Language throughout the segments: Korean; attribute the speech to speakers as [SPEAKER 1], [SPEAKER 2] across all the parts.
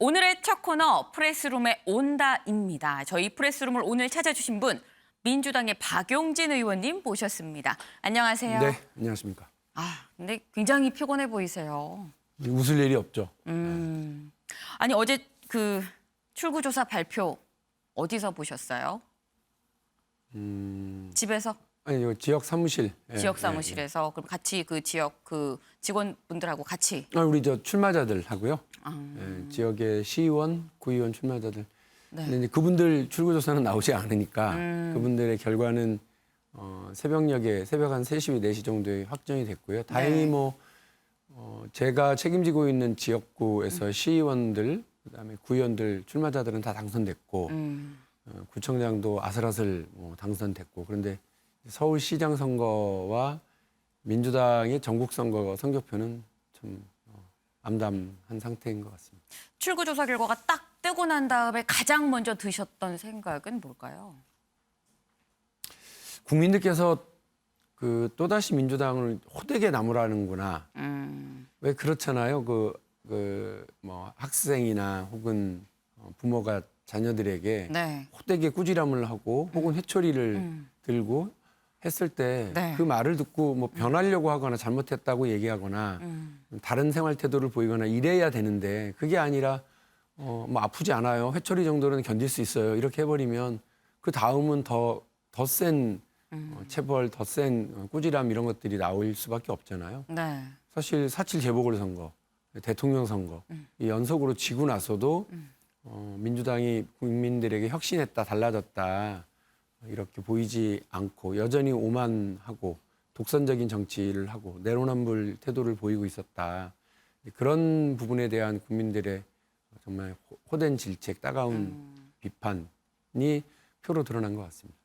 [SPEAKER 1] 오늘의 첫 코너 프레스룸에 온다입니다. 저희 프레스룸을 오늘 찾아주신 분 민주당의 박용진 의원님 모셨습니다. 안녕하세요.
[SPEAKER 2] 네, 안녕하십니까.
[SPEAKER 1] 근데 굉장히 피곤해 보이세요.
[SPEAKER 2] 웃을 일이 없죠.
[SPEAKER 1] 아니 어제 그 출구조사 발표 어디서 보셨어요? 집에서?
[SPEAKER 2] 아니, 요 지역 사무실.
[SPEAKER 1] 지역 사무실에서 그럼 같이 그 지역 그 직원분들하고 같이?
[SPEAKER 2] 우리 저 출마자들 하고요. 지역의 시의원, 구의원 출마자들.
[SPEAKER 1] 네.
[SPEAKER 2] 근데 이제 그분들 출구조사는 나오지 않으니까 그분들의 결과는 새벽 한 3시, 4시 정도에 확정이 됐고요. 다행히
[SPEAKER 1] 네.
[SPEAKER 2] 제가 책임지고 있는 지역구에서 시의원들, 그다음에 구의원들 출마자들은 다 당선됐고 구청장도 아슬아슬 당선됐고, 그런데 서울시장 선거와 민주당의 전국 선거 성적표는 좀 암담한 상태인 것 같습니다.
[SPEAKER 1] 출구조사 결과가 딱 뜨고 난 다음에 가장 먼저 드셨던 생각은 뭘까요?
[SPEAKER 2] 국민들께서 또다시 민주당을 호되게 나무라는구나. 왜 그렇잖아요. 학생이나 혹은 부모가 자녀들에게
[SPEAKER 1] 네.
[SPEAKER 2] 호되게 꾸지람을 하고 혹은 회초리를 들고 했을 때 그
[SPEAKER 1] 네.
[SPEAKER 2] 말을 듣고 변하려고 하거나 잘못했다고 얘기하거나 다른 생활 태도를 보이거나 이래야 되는데, 그게 아니라 아프지 않아요, 회초리 정도는 견딜 수 있어요, 이렇게 해버리면 그 다음은 더 센 체벌, 더 센 꾸지람 이런 것들이 나올 수밖에 없잖아요.
[SPEAKER 1] 네.
[SPEAKER 2] 사실 4.7 재보궐선거, 대통령 선거 이 연속으로 지고 나서도 민주당이 국민들에게 혁신했다, 달라졌다 이렇게 보이지 않고 여전히 오만하고 독선적인 정치를 하고 내로남불 태도를 보이고 있었다. 그런 부분에 대한 국민들의 정말 호된 질책, 따가운 비판이 표로 드러난 것 같습니다.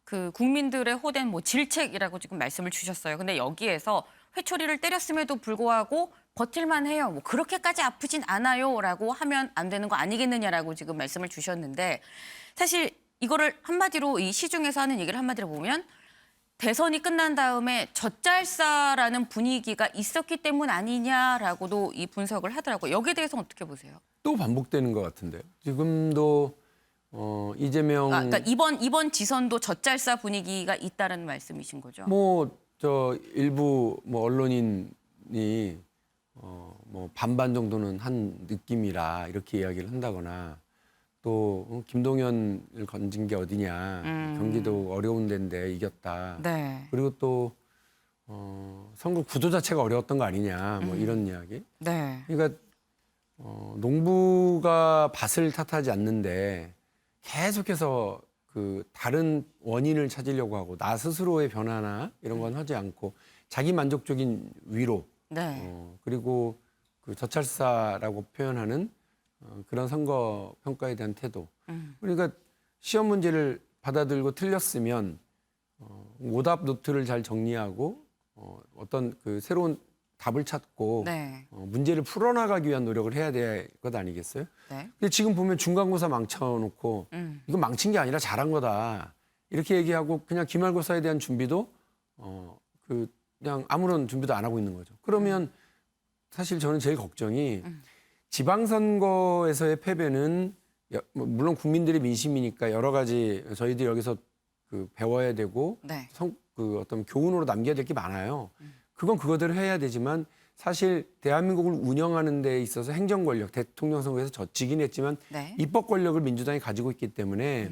[SPEAKER 1] 그 국민들의 호된 질책이라고 지금 말씀을 주셨어요. 근데 여기에서 회초리를 때렸음에도 불구하고 버틸만 해요. 그렇게까지 아프진 않아요라고 하면 안 되는 거 아니겠느냐라고 지금 말씀을 주셨는데, 사실 이거를 한마디로 이 시중에서 하는 얘기를 한마디로 보면 대선이 끝난 다음에 젖잘싸라는 분위기가 있었기 때문 아니냐라고도 이 분석을 하더라고요. 여기에 대해서는 어떻게 보세요?
[SPEAKER 2] 또 반복되는 것 같은데요. 지금도 이재명
[SPEAKER 1] 그러니까 이번 지선도 젖잘싸 분위기가 있다는 말씀이신 거죠?
[SPEAKER 2] 일부 언론인이 반반 정도는 한 느낌이라 이렇게 이야기를 한다거나, 또 김동연을 건진 게 어디냐, 경기도 어려운 데인데 이겼다.
[SPEAKER 1] 네.
[SPEAKER 2] 그리고 또 선거 구조 자체가 어려웠던 거 아니냐, 이런 이야기.
[SPEAKER 1] 네.
[SPEAKER 2] 그러니까 농부가 밭을 탓하지 않는데 계속해서 다른 원인을 찾으려고 하고 나 스스로의 변화나 이런 건 하지 않고 자기 만족적인 위로,
[SPEAKER 1] 네.
[SPEAKER 2] 그리고 젖잘싸라고 표현하는 그런 선거 평가에 대한 태도. 그러니까 시험 문제를 받아들고 틀렸으면 오답 노트를 잘 정리하고 어떤 새로운 답을 찾고
[SPEAKER 1] 네.
[SPEAKER 2] 문제를 풀어나가기 위한 노력을 해야 될 것 아니겠어요?
[SPEAKER 1] 네.
[SPEAKER 2] 근데 지금 보면 중간고사 망쳐놓고 이거 망친 게 아니라 잘한 거다 이렇게 얘기하고 그냥 기말고사에 대한 준비도 그냥 아무런 준비도 안 하고 있는 거죠. 그러면 사실 저는 제일 걱정이 지방선거에서의 패배는 물론 국민들의 민심이니까 여러 가지 저희들이 여기서 배워야 되고
[SPEAKER 1] 네.
[SPEAKER 2] 어떤 교훈으로 남겨야 될 게 많아요. 그건 그거대로 해야 되지만 사실 대한민국을 운영하는 데 있어서 행정 권력, 대통령 선거에서 졌지긴 했지만
[SPEAKER 1] 네.
[SPEAKER 2] 입법 권력을 민주당이 가지고 있기 때문에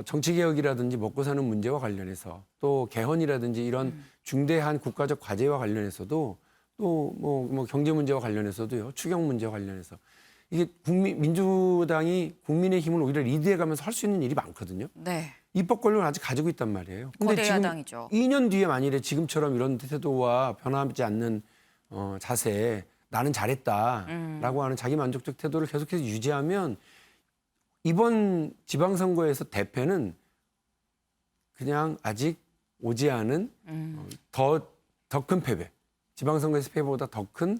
[SPEAKER 2] 정치 개혁이라든지 먹고 사는 문제와 관련해서 또 개헌이라든지 이런 중대한 국가적 과제와 관련해서도 또 경제 문제와 관련해서도요, 추경 문제와 관련해서 이게 민주당이 국민의힘을 오히려 리드해가면서 할 수 있는 일이 많거든요.
[SPEAKER 1] 네.
[SPEAKER 2] 입법 권력을 아직 가지고 있단 말이에요. 근데
[SPEAKER 1] 거대
[SPEAKER 2] 지금
[SPEAKER 1] 야당이죠.
[SPEAKER 2] 2년 뒤에 만일에 지금처럼 이런 태도와 변하지 않는 자세, 나는 잘했다라고 하는 자기 만족적 태도를 계속해서 유지하면 이번 지방선거에서 대패는 그냥 아직 오지 않은 더 큰 패배, 지방선거에서 패배보다 더 큰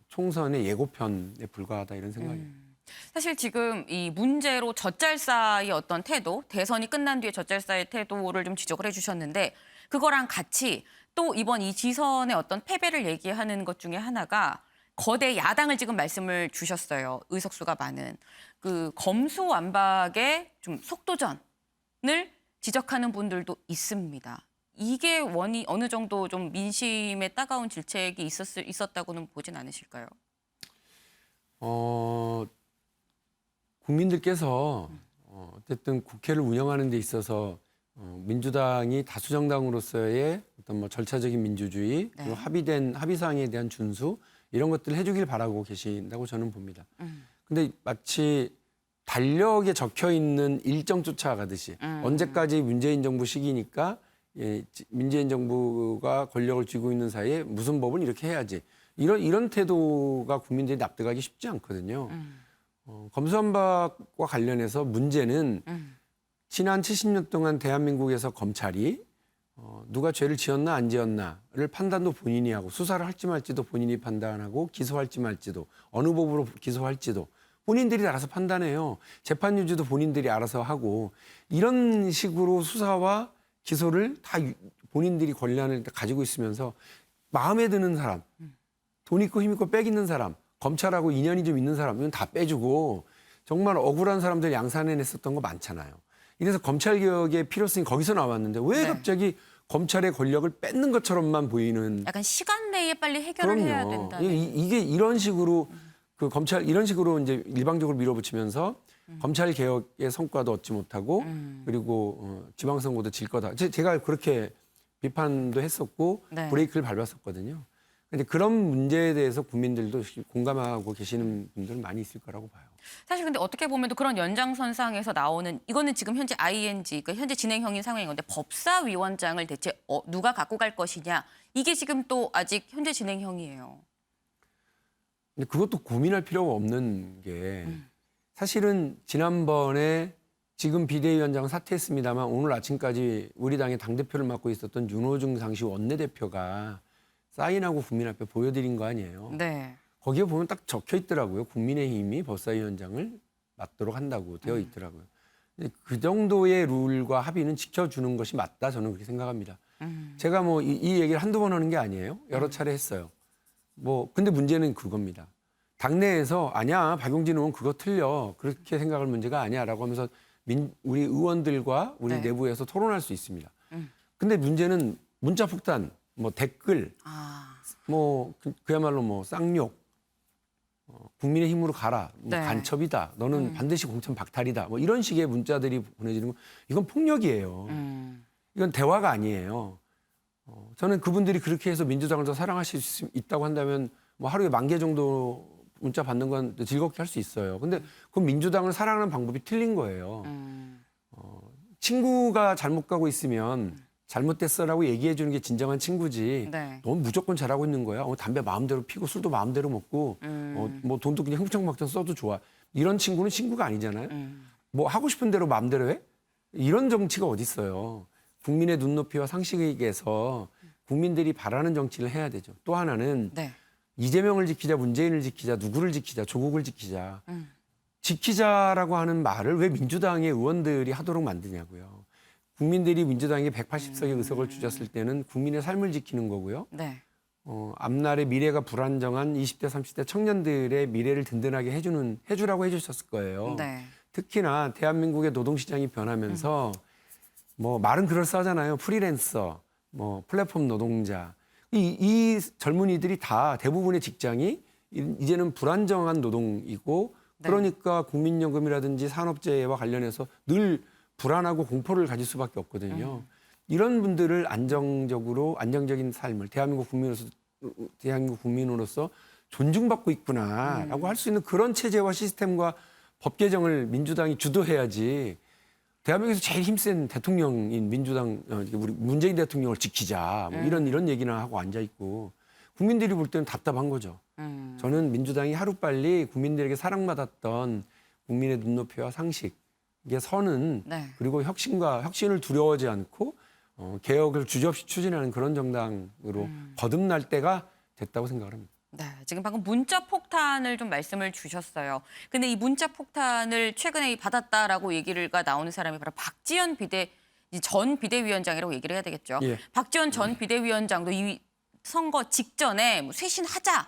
[SPEAKER 2] 총선의 예고편에 불과하다, 이런 생각이에요.
[SPEAKER 1] 사실 지금 이 문제로 젖잘싸의 어떤 태도, 대선이 끝난 뒤에 젖잘싸의 태도를 좀 지적을 해주셨는데, 그거랑 같이 또 이번 이 지선의 어떤 패배를 얘기하는 것 중에 하나가 거대 야당을 지금 말씀을 주셨어요. 의석수가 많은 그 검수완박의 좀 속도전을 지적하는 분들도 있습니다. 이게 어느 정도 좀 민심에 따가운 질책이 있었다고는 보진 않으실까요?
[SPEAKER 2] 국민들께서 어쨌든 국회를 운영하는 데 있어서 민주당이 다수 정당으로서의 어떤 뭐 절차적인 민주주의, 그리고 합의사항에 대한 준수 이런 것들을 해주길 바라고 계신다고 저는 봅니다. 근데 마치 달력에 적혀 있는 일정 쫓아가듯이 언제까지 문재인 정부 시기니까 문재인 정부가 권력을 쥐고 있는 사이에 무슨 법을 이렇게 해야지 이런 태도가 국민들이 납득하기 쉽지 않거든요. 검수완박과 관련해서 문제는 지난 70년 동안 대한민국에서 검찰이 누가 죄를 지었나 안 지었나를 판단도 본인이 하고 수사를 할지 말지도 본인이 판단하고 기소할지 말지도 어느 법으로 기소할지도 본인들이 알아서 판단해요. 재판 유지도 본인들이 알아서 하고 이런 식으로 수사와 기소를 다 본인들이 권한을 가지고 있으면서 마음에 드는 사람, 돈 있고 힘 있고 빽 있는 사람, 검찰하고 인연이 좀 있는 사람 이건 다 빼주고 정말 억울한 사람들 양산해냈었던 거 많잖아요. 이래서 검찰개혁의 필요성이 거기서 나왔는데 왜 갑자기 검찰의 권력을 뺏는 것처럼만 보이는
[SPEAKER 1] 약간 시간 내에 빨리 해결을 해야 된다.
[SPEAKER 2] 이게 이런 식으로 그 검찰 이런 식으로 이제 일방적으로 밀어붙이면서 검찰 개혁의 성과도 얻지 못하고 그리고 지방선거도 질 거다. 제가 그렇게 비판도 했었고 브레이크를 밟았었거든요. 근데 그런 문제에 대해서 국민들도 공감하고 계시는 분들은 많이 있을 거라고 봐요.
[SPEAKER 1] 사실 근데 어떻게 보면 또 그런 연장선상에서 나오는 이거는 지금 현재 ING, 그러니까 현재 진행형인 상황인 건데 법사위원장을 대체 누가 갖고 갈 것이냐 이게 지금 또 아직 현재 진행형이에요.
[SPEAKER 2] 근데 그것도 고민할 필요가 없는 게 사실은 지난번에 지금 비대위원장 사퇴했습니다만 오늘 아침까지 우리 당의 당대표를 맡고 있었던 윤호중 당시 원내대표가 사인하고 국민 앞에 보여드린 거 아니에요.
[SPEAKER 1] 네.
[SPEAKER 2] 거기에 보면 딱 적혀 있더라고요. 국민의힘이 법사위원장을 맡도록 한다고 되어 있더라고요. 근데 그 정도의 룰과 합의는 지켜주는 것이 맞다. 저는 그렇게 생각합니다. 제가 뭐 이 얘기를 한두 번 하는 게 아니에요. 여러 차례 했어요. 근데 문제는 그겁니다. 당내에서 아니야 박용진 의원 그거 틀려 그렇게 생각할 문제가 아니야라고 하면서 우리 의원들과 우리 내부에서 토론할 수 있습니다. 근데 문제는 문자 폭탄, 뭐 댓글, 그야말로 뭐 쌍욕, 국민의힘으로 가라, 간첩이다, 너는 반드시 공천 박탈이다, 뭐 이런 식의 문자들이 보내지는 거 이건 폭력이에요. 이건 대화가 아니에요. 저는 그분들이 그렇게 해서 민주당을 더 사랑하실 수 있다고 한다면 뭐 하루에 10,000개 정도 문자 받는 건 즐겁게 할 수 있어요. 근데 그건 민주당을 사랑하는 방법이 틀린 거예요. 친구가 잘못 가고 있으면 잘못됐어라고 얘기해 주는 게 진정한 친구지. 넌 무조건 잘하고 있는 거야. 담배 마음대로 피고 술도 마음대로 먹고 뭐 돈도 그냥 흥청망청 써도 좋아. 이런 친구는 친구가 아니잖아요. 뭐 하고 싶은 대로 마음대로 해? 이런 정치가 어디 있어요. 국민의 눈높이와 상식에서 국민들이 바라는 정치를 해야 되죠. 또 하나는 이재명을 지키자, 문재인을 지키자, 누구를 지키자, 조국을 지키자. 지키자라고 하는 말을 왜 민주당의 의원들이 하도록 만드냐고요. 국민들이 민주당에게 180석의 의석을 주셨을 때는 국민의 삶을 지키는 거고요. 앞날의 미래가 불안정한 20대, 30대 청년들의 미래를 든든하게 해주라고 해주셨을 거예요. 특히나 대한민국의 노동시장이 변하면서 뭐 말은 그럴싸하잖아요. 프리랜서, 뭐 플랫폼 노동자. 이 젊은이들이 다 대부분의 직장이 이제는 불안정한 노동이고 그러니까 국민연금이라든지 산업재해와 관련해서 늘 불안하고 공포를 가질 수밖에 없거든요. 이런 분들을 안정적인 삶을 대한민국 국민으로서 존중받고 있구나라고 할 수 있는 그런 체제와 시스템과 법 개정을 민주당이 주도해야지. 대한민국에서 제일 힘센 대통령인 민주당 우리 문재인 대통령을 지키자 뭐 이런 얘기나 하고 앉아 있고 국민들이 볼 때는 답답한 거죠. 저는 민주당이 하루빨리 국민들에게 사랑받았던 국민의 눈높이와 상식의 선은 그리고 혁신을 두려워하지 않고 개혁을 주저없이 추진하는 그런 정당으로 거듭날 때가 됐다고 생각을 합니다.
[SPEAKER 1] 지금 방금 문자 폭탄을 좀 말씀을 주셨어요. 근데 이 문자 폭탄을 최근에 받았다라고 얘기가 나오는 사람이 바로 박지원 전 비대위원장이라고 얘기를 해야 되겠죠. 박지원 전 비대위원장도 이 선거 직전에 뭐 쇄신하자,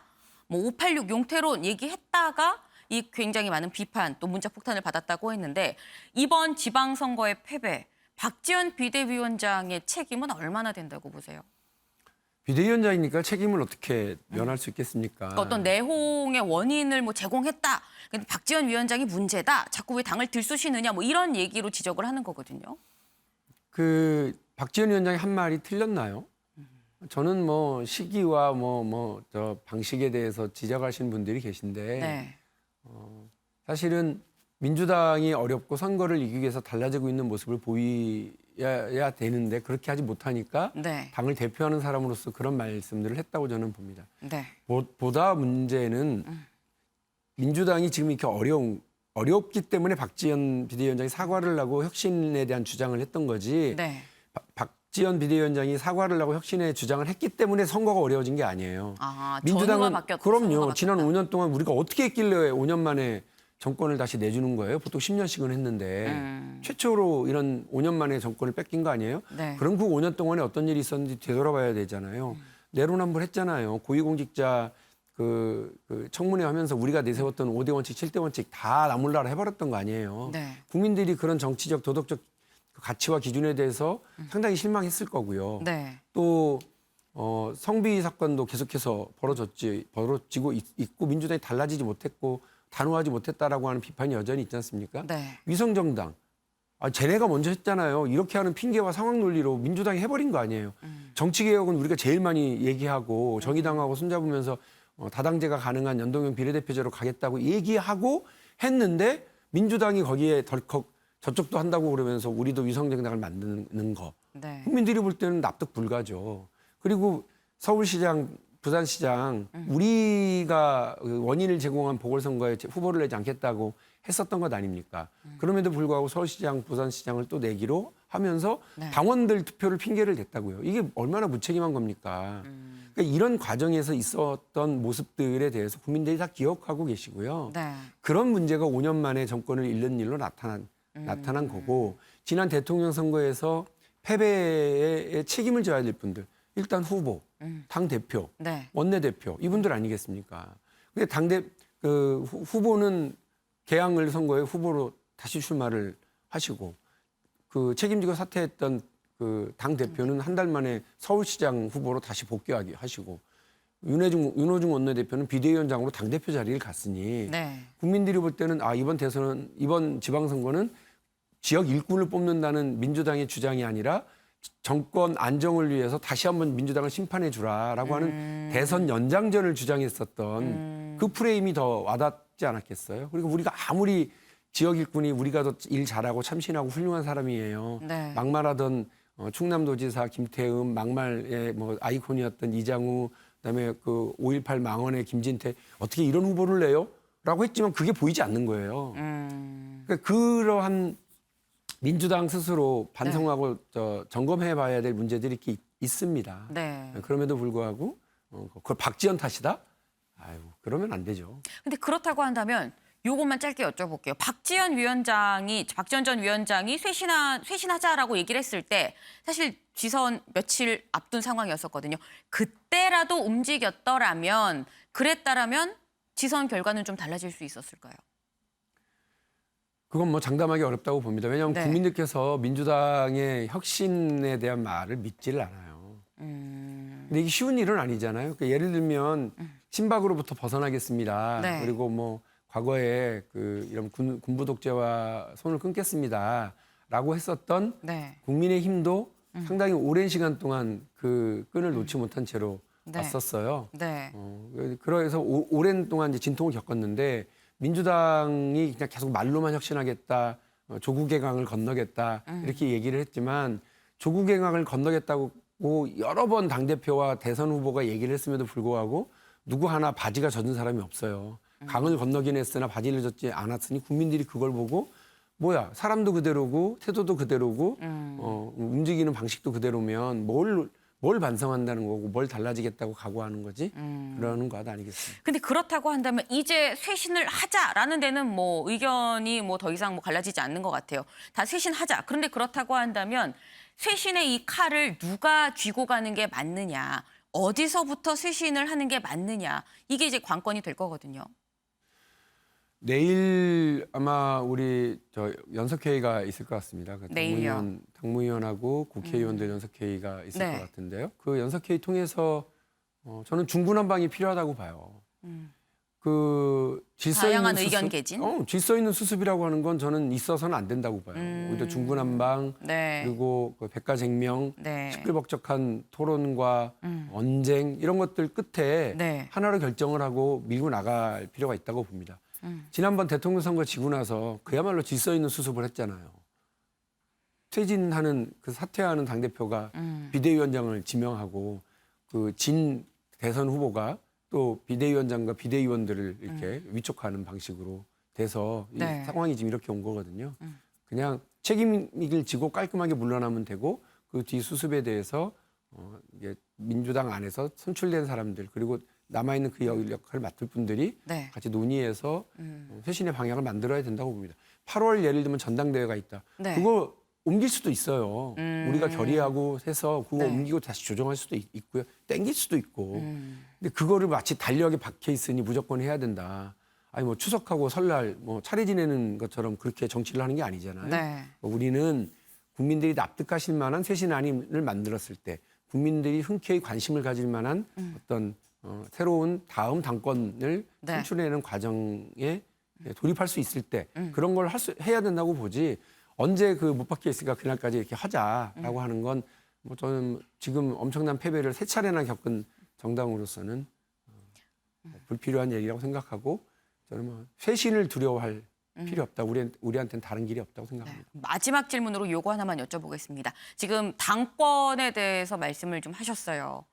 [SPEAKER 1] 뭐 586 용태론 얘기했다가 이 굉장히 많은 비판 또 문자 폭탄을 받았다고 했는데 이번 지방선거의 패배, 박지원 비대위원장의 책임은 얼마나 된다고 보세요?
[SPEAKER 2] 비대위원장이니까 책임을 어떻게 면할 수 있겠습니까?
[SPEAKER 1] 그러니까 어떤 내홍의 원인을 뭐 제공했다. 근데 박지원 위원장이 문제다. 자꾸 왜 당을 들쑤시느냐. 뭐 이런 얘기로 지적을 하는 거거든요.
[SPEAKER 2] 그 박지원 위원장이 한 말이 틀렸나요? 저는 뭐 시기와 저 방식에 대해서 지적하시는 분들이 계신데
[SPEAKER 1] 네.
[SPEAKER 2] 사실은 민주당이 어렵고 선거를 이기기 위해서 달라지고 있는 모습을 보여야 되는데 그렇게 하지 못하니까
[SPEAKER 1] 네.
[SPEAKER 2] 당을 대표하는 사람으로서 그런 말씀들을 했다고 저는 봅니다.
[SPEAKER 1] 네.
[SPEAKER 2] 보다 문제는 민주당이 지금 이렇게 어렵기 때문에 박지원 비대위원장이 사과를 하고 혁신에 대한 주장을 했던 거지.
[SPEAKER 1] 네.
[SPEAKER 2] 박지원 비대위원장이 사과를 하고 혁신의 주장을 했기 때문에 선거가 어려워진 게 아니에요.
[SPEAKER 1] 아,
[SPEAKER 2] 민주당은
[SPEAKER 1] 바뀌었다.
[SPEAKER 2] 그럼요. 지난 5년 동안 우리가 어떻게 했길래 5년 만에 정권을 다시 내주는 거예요? 보통 10년씩은 했는데 최초로 이런 5년 만에 정권을 뺏긴 거 아니에요?
[SPEAKER 1] 네.
[SPEAKER 2] 그럼 그 5년 동안에 어떤 일이 있었는지 되돌아봐야 되잖아요. 내로남불했잖아요. 고위공직자 그 청문회 하면서 우리가 내세웠던 5대 원칙, 7대 원칙 다 나몰라라 해버렸던 거 아니에요.
[SPEAKER 1] 네.
[SPEAKER 2] 국민들이 그런 정치적, 도덕적 가치와 기준에 대해서 상당히 실망했을 거고요.
[SPEAKER 1] 네.
[SPEAKER 2] 또 성비 사건도 계속해서 벌어지고 있고 민주당이 달라지지 못했고 단호하지 못했다라고 하는 비판이 여전히 있지 않습니까?
[SPEAKER 1] 네.
[SPEAKER 2] 위성정당. 쟤네가 먼저 했잖아요. 이렇게 하는 핑계와 상황 논리로 민주당이 해버린 거 아니에요. 정치개혁은 우리가 제일 많이 얘기하고 정의당하고 손잡으면서 다당제가 가능한 연동형 비례대표제로 가겠다고 얘기하고 했는데 민주당이 거기에 덜컥 저쪽도 한다고 그러면서 우리도 위성정당을 만드는 거.
[SPEAKER 1] 네.
[SPEAKER 2] 국민들이 볼 때는 납득 불가죠. 그리고 서울시장, 부산시장 우리가 그 원인을 제공한 보궐선거에 후보를 내지 않겠다고 했었던 것 아닙니까? 그럼에도 불구하고 서울시장, 부산시장을 또 내기로 하면서
[SPEAKER 1] 네.
[SPEAKER 2] 당원들 투표를 핑계를 댔다고요. 이게 얼마나 무책임한 겁니까? 그러니까 이런 과정에서 있었던 모습들에 대해서 국민들이 다 기억하고 계시고요.
[SPEAKER 1] 네.
[SPEAKER 2] 그런 문제가 5년 만에 정권을 잃는 일로 나타난 거고 지난 대통령 선거에서 패배에 책임을 져야 될 분들 일단 후보, 당 대표,
[SPEAKER 1] 네.
[SPEAKER 2] 원내대표 이분들 아니겠습니까? 근데 후보는 개항을 선거에 후보로 다시 출마를 하시고 그 책임지고 사퇴했던 그 당 대표는 한 달 만에 서울시장 후보로 다시 복귀하게 하시고 윤호중 원내대표는 비대위원장으로 당 대표 자리를 갔으니
[SPEAKER 1] 네.
[SPEAKER 2] 국민들이 볼 때는 이번 지방선거는 지역 일꾼을 뽑는다는 민주당의 주장이 아니라 정권 안정을 위해서 다시 한번 민주당을 심판해 주라라고 하는 대선 연장전을 주장했었던 그 프레임이 더 와닿지 않았겠어요? 그리고 우리가 아무리 지역 일꾼이 우리가 더 일 잘하고 참신하고 훌륭한 사람이에요.
[SPEAKER 1] 네.
[SPEAKER 2] 막말하던 충남도지사 김태흠, 막말의 아이콘이었던 이장우, 그다음에 그 5.18 망언의 김진태 어떻게 이런 후보를 내요? 라고 했지만 그게 보이지 않는 거예요. 그러니까 그러한 민주당 스스로 반성하고 점검해 봐야 될 문제들이 이렇게 있습니다.
[SPEAKER 1] 네.
[SPEAKER 2] 그럼에도 불구하고 그걸 박지원 탓이다? 아유, 그러면 안 되죠.
[SPEAKER 1] 근데 그렇다고 한다면 요것만 짧게 여쭤볼게요. 박지원 전 위원장이 쇄신하자라고 얘기를 했을 때 사실 지선 며칠 앞둔 상황이었었거든요. 그때라도 움직였더라면 그랬다라면 지선 결과는 좀 달라질 수 있었을까요?
[SPEAKER 2] 그건 장담하기 어렵다고 봅니다. 왜냐하면
[SPEAKER 1] 네.
[SPEAKER 2] 국민들께서 민주당의 혁신에 대한 말을 믿지를 않아요. 근데 이게 쉬운 일은 아니잖아요. 그러니까 예를 들면 친박으로부터 벗어나겠습니다.
[SPEAKER 1] 네.
[SPEAKER 2] 그리고 과거에 이런 군부 독재와 손을 끊겠습니다라고 했었던
[SPEAKER 1] 네.
[SPEAKER 2] 국민의힘도 상당히 오랜 시간 동안 그 끈을 놓지 못한 채로
[SPEAKER 1] 네.
[SPEAKER 2] 왔었어요.
[SPEAKER 1] 네.
[SPEAKER 2] 그래서 오랜 동안 이제 진통을 겪었는데 민주당이 그냥 계속 말로만 혁신하겠다, 조국 개강을 건너겠다 이렇게 얘기를 했지만 조국 개강을 건너겠다고 여러 번 당대표와 대선 후보가 얘기를 했음에도 불구하고 누구 하나 바지가 젖은 사람이 없어요. 강을 건너긴 했으나 바지를 젖지 않았으니 국민들이 그걸 보고 뭐야 사람도 그대로고 태도도 그대로고 움직이는 방식도 그대로면 뭘 반성한다는 거고 뭘 달라지겠다고 각오하는 거지 그러는 것 아니겠습니까?
[SPEAKER 1] 근데 그렇다고 한다면 이제 쇄신을 하자라는 데는 의견이 더 이상 갈라지지 않는 것 같아요. 다 쇄신하자. 그런데 그렇다고 한다면 쇄신의 이 칼을 누가 쥐고 가는 게 맞느냐. 어디서부터 쇄신을 하는 게 맞느냐. 이게 이제 관건이 될 거거든요.
[SPEAKER 2] 내일 아마 우리 연석회의가 있을 것 같습니다.
[SPEAKER 1] 내일요?
[SPEAKER 2] 당무위원하고 국회의원들 연석회의가 있을
[SPEAKER 1] 네.
[SPEAKER 2] 것 같은데요. 그 연석회의 통해서 저는 중구난방이 필요하다고 봐요. 그 질서
[SPEAKER 1] 다양한
[SPEAKER 2] 있는
[SPEAKER 1] 의견
[SPEAKER 2] 수습,
[SPEAKER 1] 개진?
[SPEAKER 2] 질서 있는 수습이라고 하는 건 저는 있어서는 안 된다고 봐요. 오히려 중구난방
[SPEAKER 1] 네.
[SPEAKER 2] 그리고 그 백가쟁명,
[SPEAKER 1] 네.
[SPEAKER 2] 시끌벅적한 토론과 언쟁 이런 것들 끝에
[SPEAKER 1] 네.
[SPEAKER 2] 하나로 결정을 하고 밀고 나갈 필요가 있다고 봅니다. 지난번 대통령 선거 지고 나서 그야말로 질서 있는 수습을 했잖아요. 퇴진하는 그 사퇴하는 당대표가 비대위원장을 지명하고 그 진 대선 후보가 또 비대위원장과 비대위원들을 이렇게 위촉하는 방식으로 돼서 이
[SPEAKER 1] 네.
[SPEAKER 2] 상황이 지금 이렇게 온 거거든요. 그냥 책임을 지고 깔끔하게 물러나면 되고 그 뒤 수습에 대해서 이게 민주당 안에서 선출된 사람들 그리고 남아있는 그 역할을 맡을 분들이
[SPEAKER 1] 네.
[SPEAKER 2] 같이 논의해서 쇄신의 방향을 만들어야 된다고 봅니다. 8월 예를 들면 전당대회가 있다.
[SPEAKER 1] 네.
[SPEAKER 2] 그거 옮길 수도 있어요. 우리가 결의하고 해서 그거
[SPEAKER 1] 네.
[SPEAKER 2] 옮기고 다시 조정할 수도 있고요. 땡길 수도 있고. 근데 그거를 마치 달력에 박혀 있으니 무조건 해야 된다. 아니 뭐 추석하고 설날 뭐 차례 지내는 것처럼 그렇게 정치를 하는 게 아니잖아요.
[SPEAKER 1] 네.
[SPEAKER 2] 우리는 국민들이 납득하실 만한 쇄신안을 만들었을 때 국민들이 흔쾌히 관심을 가질 만한 어떤 새로운 다음 당권을
[SPEAKER 1] 네.
[SPEAKER 2] 선출해내는 과정에 돌입할 수 있을 때 그런 걸 해야 된다고 보지 언제 그 못 박혀 있으니까 그날까지 이렇게 하자라고 하는 건 뭐 저는 지금 엄청난 패배를 세 차례나 겪은 정당으로서는 불필요한 얘기라고 생각하고 저는 뭐 쇄신을 두려워할 필요 없다. 우리한테는 다른 길이 없다고 생각합니다.
[SPEAKER 1] 마지막 질문으로 요거 하나만 여쭤보겠습니다. 지금 당권에 대해서 말씀을 좀 하셨어요.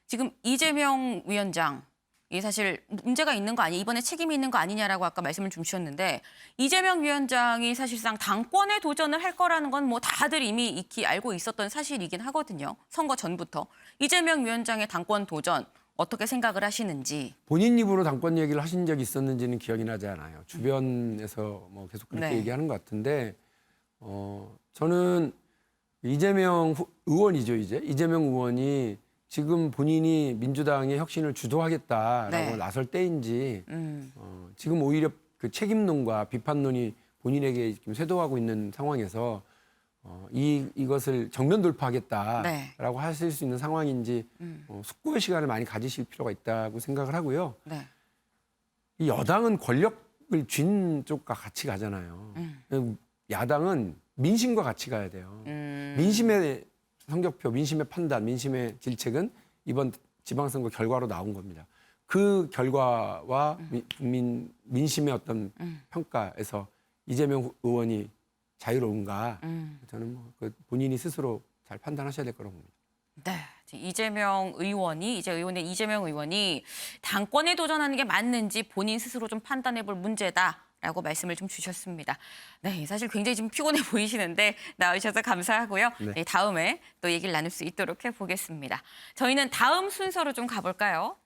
[SPEAKER 1] 지금 이재명 위원장, 이게 사실 문제가 있는 거 아니냐, 이번에 책임이 있는 거 아니냐라고 아까 말씀을 좀 주셨는데 이재명 위원장이 사실상 당권에 도전을 할 거라는 건 뭐 다들 이미 익히 알고 있었던 사실이긴 하거든요. 선거 전부터. 이재명 위원장의 당권 도전 어떻게 생각을 하시는지.
[SPEAKER 2] 본인 입으로 당권 얘기를 하신 적이 있었는지는 기억이 나지 않아요. 주변에서 뭐 계속 그렇게
[SPEAKER 1] 네.
[SPEAKER 2] 얘기하는 것 같은데 저는 이재명 의원이죠, 이제. 이재명 의원이 지금 본인이 민주당의 혁신을 주도하겠다라고
[SPEAKER 1] 네.
[SPEAKER 2] 나설 때인지 지금 오히려 그 책임론과 비판론이 본인에게 지금 쇄도하고 있는 상황에서 이것을 정면 돌파하겠다라고
[SPEAKER 1] 네.
[SPEAKER 2] 하실 수 있는 상황인지 숙고의 시간을 많이 가지실 필요가 있다고 생각을 하고요.
[SPEAKER 1] 네.
[SPEAKER 2] 이 여당은 권력을 쥔 쪽과 같이 가잖아요. 야당은 민심과 같이 가야 돼요. 민심의 성적표, 민심의 판단, 민심의 질책은 이번 지방선거 결과로 나온 겁니다. 그 결과와 민심의 어떤 평가에서 이재명 의원이 자유로운가? 저는 뭐 본인이 스스로 잘 판단하셔야 될 거라고 봅니다.
[SPEAKER 1] 네, 이재명 의원이 당권에 도전하는 게 맞는지 본인 스스로 좀 판단해볼 문제다라고 말씀을 좀 주셨습니다. 네, 사실 굉장히 좀 피곤해 보이시는데 나오셔서 감사하고요.
[SPEAKER 2] 네.
[SPEAKER 1] 네, 다음에 또 얘기를 나눌 수 있도록 해보겠습니다. 저희는 다음 순서로 좀 가볼까요?